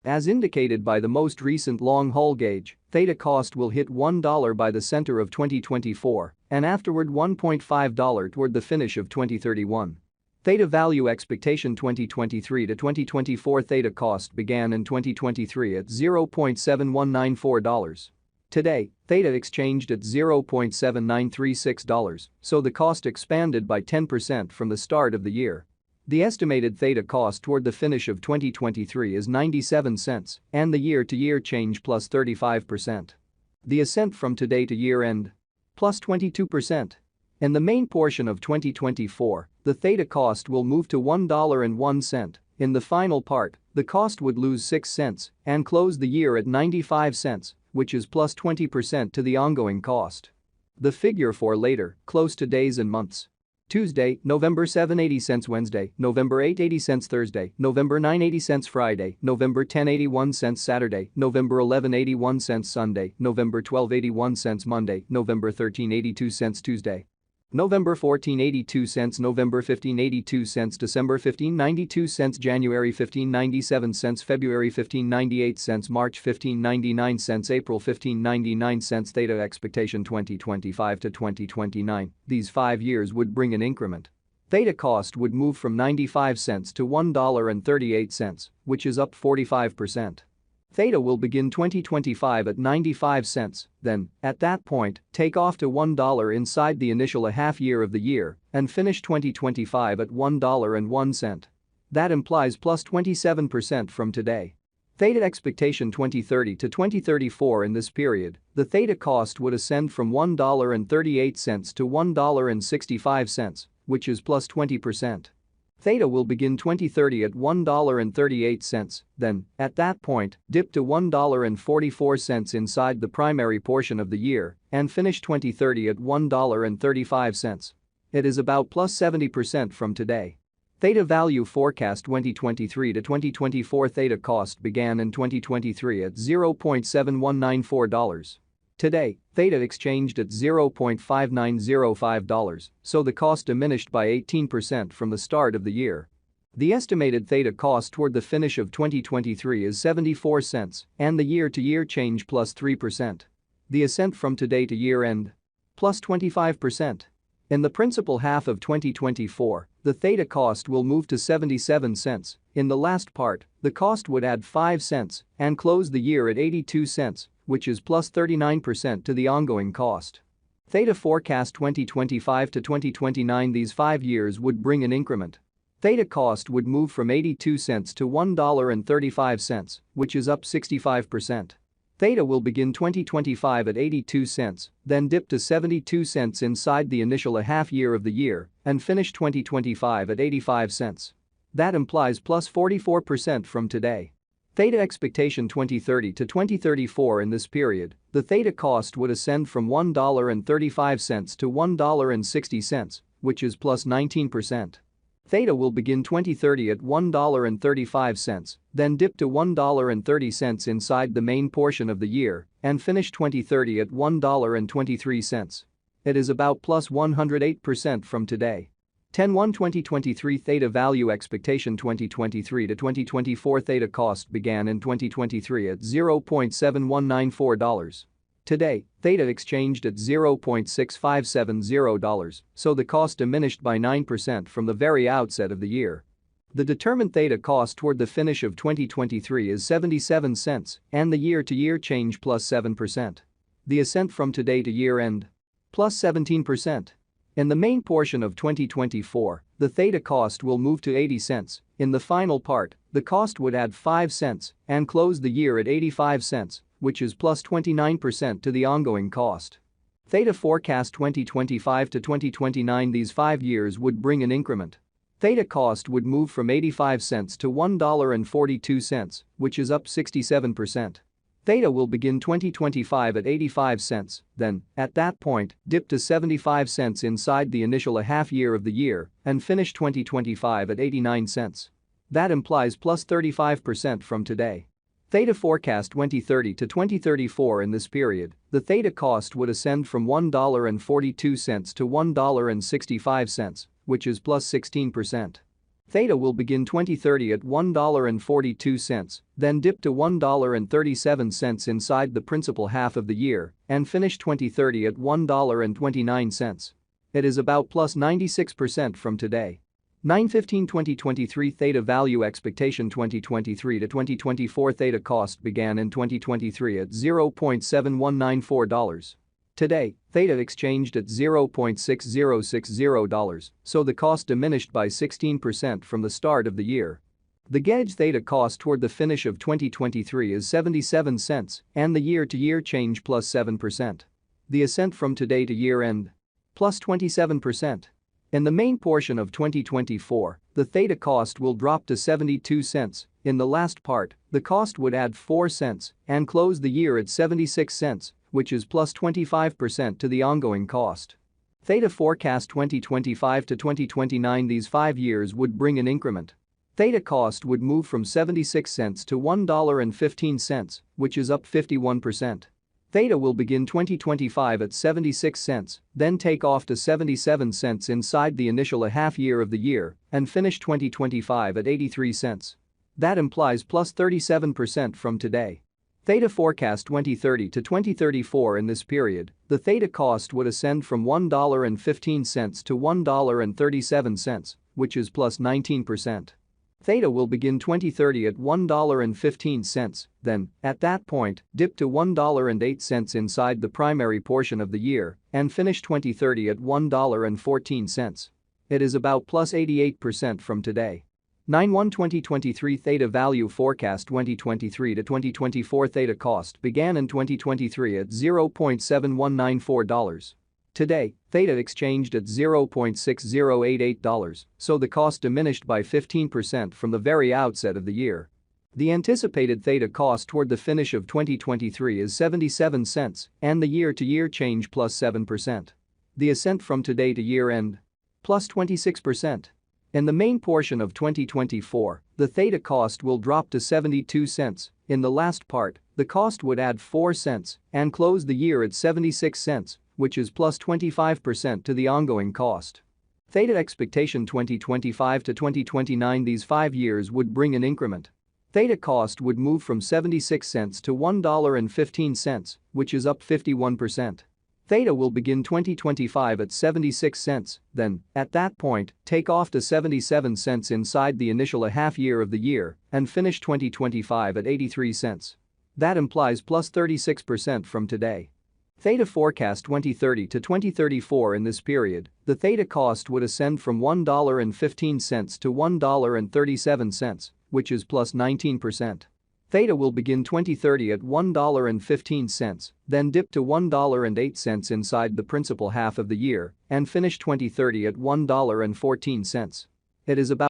As indicated by the most recent long-haul gauge, Theta cost will hit $1 by the center of 2024 and afterward $1.5 toward the finish of 2031. Theta value expectation 2023 to 2024 Theta cost began in 2023 at $0.7194. Today, Theta exchanged at $0.7936, so the cost expanded by 10% from the start of the year. The estimated Theta cost toward the finish of 2023 is 97 cents and the year-to-year change plus 35%. The ascent from today to year-end? Plus 22%. In the main portion of 2024, the Theta cost will move to $1.01. In the final part, the cost would lose 6 cents and close the year at 95 cents, which is plus 20% to the ongoing cost. The figure for later, close to days and months. Tuesday, November 7 80 cents Wednesday, November 8 80 cents Thursday, November 9 80 cents Friday, November 10 81 cents Saturday, November 11 81 cents Sunday, November 12 81 cents Monday, November 13 82 cents Tuesday. November 14 82 cents November 15 82 cents December 15 92 cents January 15 97 cents February 15 98 cents March 15 99 cents April 15 99 cents Theta expectation 2025 to 2029, these 5 years would bring an increment. Theta cost would move from 95 cents to $1.38, which is up 45%. Theta will begin 2025 at 95 cents, then, at that point, take off to $1 inside the initial half year of the year and finish 2025 at $1.01. That implies plus 27% from today. Theta expectation 2030 to 2034 in this period, the Theta cost would ascend from $1.38 to $1.65, which is plus 20%. Theta will begin 2030 at $1.38, then, at that point, dip to $1.44 inside the primary portion of the year and finish 2030 at $1.35. It is about plus 70% from today. Theta value forecast 2023 to 2024 Theta cost began in 2023 at $0.7194. Today, Theta exchanged at $0.5905, so the cost diminished by 18% from the start of the year. The estimated Theta cost toward the finish of 2023 is 74 cents and the year-to-year change plus 3%. The ascent from today to year-end? Plus 25%. In the principal half of 2024, the Theta cost will move to 77 cents. In the last part, the cost would add 5 cents and close the year at 82 cents, which is plus 39% to the ongoing cost. Theta forecast 2025 to 2029 these 5 years would bring an increment. Theta cost would move from 82 cents to $1.35, which is up 65%. Theta will begin 2025 at 82 cents, then dip to 72 cents inside the initial half year of the year and finish 2025 at 85 cents. That implies plus 44% from today. Theta expectation 2030 to 2034 in this period, the Theta cost would ascend from $1.35 to $1.60, which is plus 19%. Theta will begin 2030 at $1.35, then dip to $1.30 inside the main portion of the year and finish 2030 at $1.23. It is about plus 108% from today. 10/1/2023 Theta value expectation 2023 to 2024 Theta cost began in 2023 at $0.7194. Today, Theta exchanged at $0.6570, so the cost diminished by 9% from the very outset of the year. The determined Theta cost toward the finish of 2023 is 77 cents and the year-to-year change plus 7%. The ascent from today to year-end? Plus 17%. In the main portion of 2024, the Theta cost will move to 80 cents. In the final part, the cost would add 5 cents and close the year at 85 cents, which is plus 29% to the ongoing cost. Theta forecast 2025 to 2029 these 5 years would bring an increment. Theta cost would move from 85 cents to $1.42, which is up 67%. Theta will begin 2025 at 85 cents, then, at that point, dip to 75 cents inside the initial half year of the year and finish 2025 at 89 cents. That implies plus 35% from today. Theta forecast 2030 to 2034 in this period, the Theta cost would ascend from $1.42 to $1.65, which is plus 16%. Theta will begin 2030 at $1.42, then dip to $1.37 inside the principal half of the year and finish 2030 at $1.29. It is about plus 96% from today. 9/15/2023 Theta value expectation 2023 to 2024 Theta cost began in 2023 at $0.7194. Today, Theta exchanged at $0.6060, so the cost diminished by 16% from the start of the year. The gauge Theta cost toward the finish of 2023 is 77 cents and the year-to-year change plus 7%. The ascent from today to year-end? Plus 27%. In the main portion of 2024, the Theta cost will drop to 72 cents. In the last part, the cost would add 4 cents and close the year at 76 cents, which is plus 25% to the ongoing cost. Theta forecast 2025 to 2029 these 5 years would bring an increment. Theta cost would move from 76 cents to $1.15, which is up 51%. Theta will begin 2025 at 76 cents, then take off to 77 cents inside the initial half year of the year and finish 2025 at 83 cents. That implies plus 37% from today. Theta forecast 2030 to 2034 in this period, the Theta cost would ascend from $1.15 to $1.37, which is plus 19%. Theta will begin 2030 at $1.15, then, at that point, dip to $1.08 inside the primary portion of the year and finish 2030 at $1.14. It is about plus 88% from today. 9/1/2023 Theta value forecast 2023 to 2024 Theta cost began in 2023 at $0.7194. Today, Theta exchanged at $0.6088, so the cost diminished by 15% from the very outset of the year. The anticipated Theta cost toward the finish of 2023 is 77 cents and the year-to-year change plus 7%. The ascent from today to year-end? Plus 26%. In the main portion of 2024, the Theta cost will drop to 72 cents. In the last part, the cost would add 4 cents and close the year at 76 cents, which is plus 25% to the ongoing cost. Theta expectation 2025 to 2029 these 5 years would bring an increment. Theta cost would move from 76 cents to $1.15, which is up 51%. Theta will begin 2025 at 76 cents, then, at that point, take off to 77 cents inside the initial half year of the year and finish 2025 at 83 cents. That implies plus 36% from today. Theta forecast 2030 to 2034 in this period, the Theta cost would ascend from $1.15 to $1.37, which is plus 19%. Theta will begin 2030 at $1.15, then dip to $1.08 inside the principal half of the year and finish 2030 at $1.14. It is about